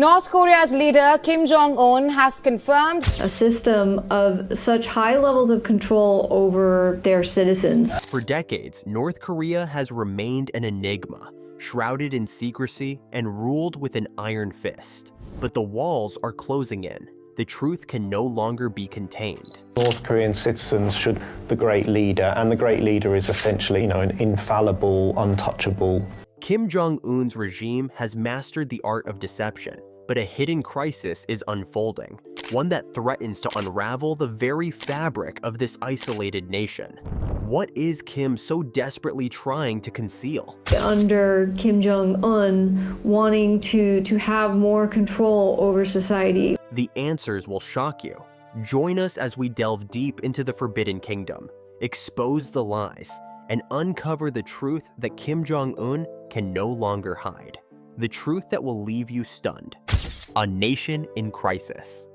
North Korea's leader Kim Jong Un has confirmed a system of such high levels of control over their citizens. For decades, North Korea has remained an enigma, shrouded in secrecy and ruled with an iron fist. But the walls are closing in. The truth can no longer be contained. North Korean citizens should the great leader, and the great leader is essentially, an infallible, untouchable. Kim Jong Un's regime has mastered the art of deception, but a hidden crisis is unfolding, one that threatens to unravel the very fabric of this isolated nation. What is Kim so desperately trying to conceal? Under Kim Jong Un wanting to have more control over society. The answers will shock you. Join us as we delve deep into the Forbidden Kingdom, expose the lies, and uncover the truth that Kim Jong Un can no longer hide. The truth that will leave you stunned. A nation in crisis.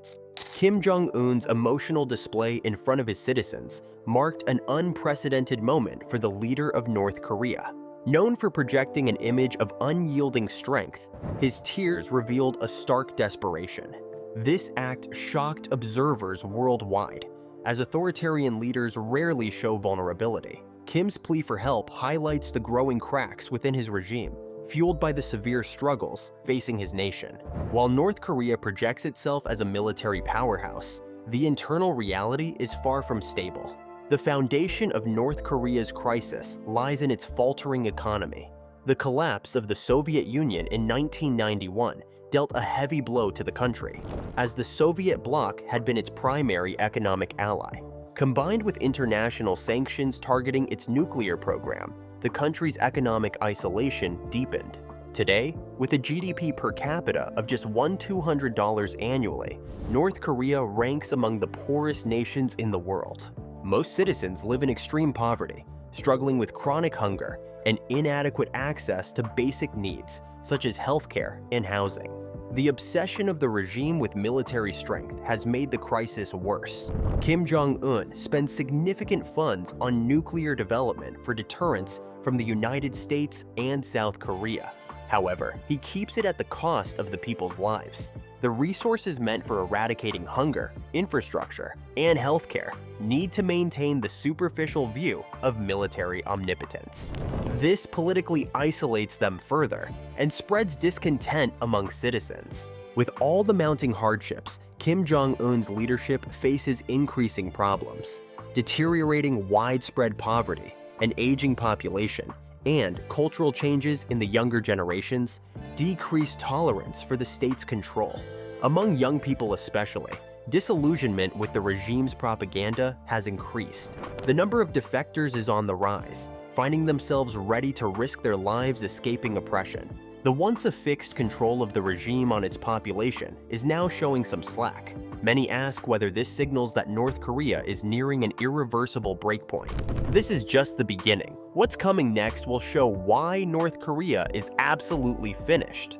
Kim Jong Un's emotional display in front of his citizens marked an unprecedented moment for the leader of North Korea. Known for projecting an image of unyielding strength, his tears revealed a stark desperation. This act shocked observers worldwide, as authoritarian leaders rarely show vulnerability. Kim's plea for help highlights the growing cracks within his regime, fueled by the severe struggles facing his nation. While North Korea projects itself as a military powerhouse, the internal reality is far from stable. The foundation of North Korea's crisis lies in its faltering economy. The collapse of the Soviet Union in 1991 dealt a heavy blow to the country, as the Soviet bloc had been its primary economic ally. Combined with international sanctions targeting its nuclear program, the country's economic isolation deepened. Today, with a GDP per capita of just $1,200 annually, North Korea ranks among the poorest nations in the world. Most citizens live in extreme poverty, struggling with chronic hunger and inadequate access to basic needs such as healthcare and housing. The obsession of the regime with military strength has made the crisis worse. Kim Jong Un spends significant funds on nuclear development for deterrence from the United States and South Korea. However, he keeps it at the cost of the people's lives. The resources meant for eradicating hunger, infrastructure, and healthcare need to maintain the superficial view of military omnipotence. This politically isolates them further and spreads discontent among citizens. With all the mounting hardships, Kim Jong Un's leadership faces increasing problems: deteriorating widespread poverty, an aging population, and cultural changes in the younger generations decrease tolerance for the state's control. Among young people especially, disillusionment with the regime's propaganda has increased. The number of defectors is on the rise, finding themselves ready to risk their lives escaping oppression. The once affixed control of the regime on its population is now showing some slack. Many ask whether this signals that North Korea is nearing an irreversible breakpoint. This is just the beginning. What's coming next will show why North Korea is absolutely finished.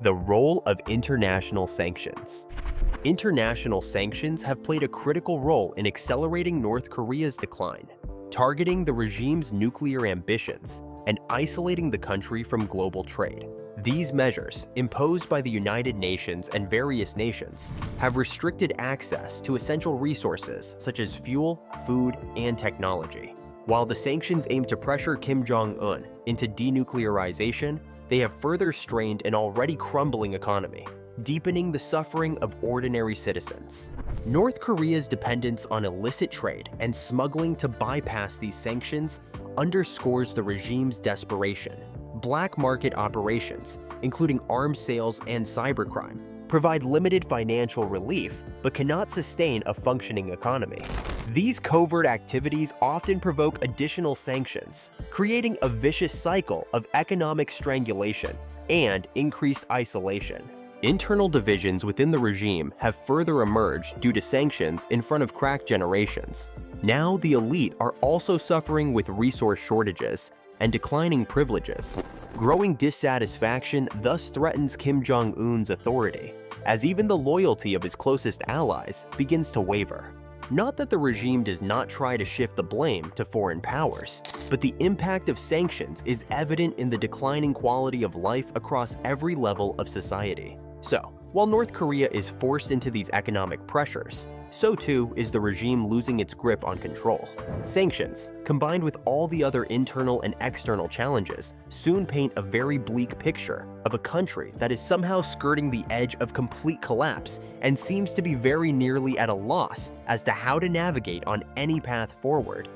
The role of international sanctions. International sanctions have played a critical role in accelerating North Korea's decline, targeting the regime's nuclear ambitions and isolating the country from global trade. These measures, imposed by the United Nations and various nations, have restricted access to essential resources such as fuel, food, and technology. While the sanctions aim to pressure Kim Jong Un into denuclearization, they have further strained an already crumbling economy, deepening the suffering of ordinary citizens. North Korea's dependence on illicit trade and smuggling to bypass these sanctions underscores the regime's desperation. Black market operations, including arms sales and cybercrime, provide limited financial relief but cannot sustain a functioning economy. These covert activities often provoke additional sanctions, creating a vicious cycle of economic strangulation and increased isolation. Internal divisions within the regime have further emerged due to sanctions in front of cracked generations. Now the elite are also suffering with resource shortages and declining privileges. Growing dissatisfaction thus threatens Kim Jong Un's authority, as even the loyalty of his closest allies begins to waver. Not that the regime does not try to shift the blame to foreign powers, but the impact of sanctions is evident in the declining quality of life across every level of society. So, while North Korea is forced into these economic pressures, so too is the regime losing its grip on control. Sanctions, combined with all the other internal and external challenges, soon paint a very bleak picture of a country that is somehow skirting the edge of complete collapse and seems to be very nearly at a loss as to how to navigate on any path forward.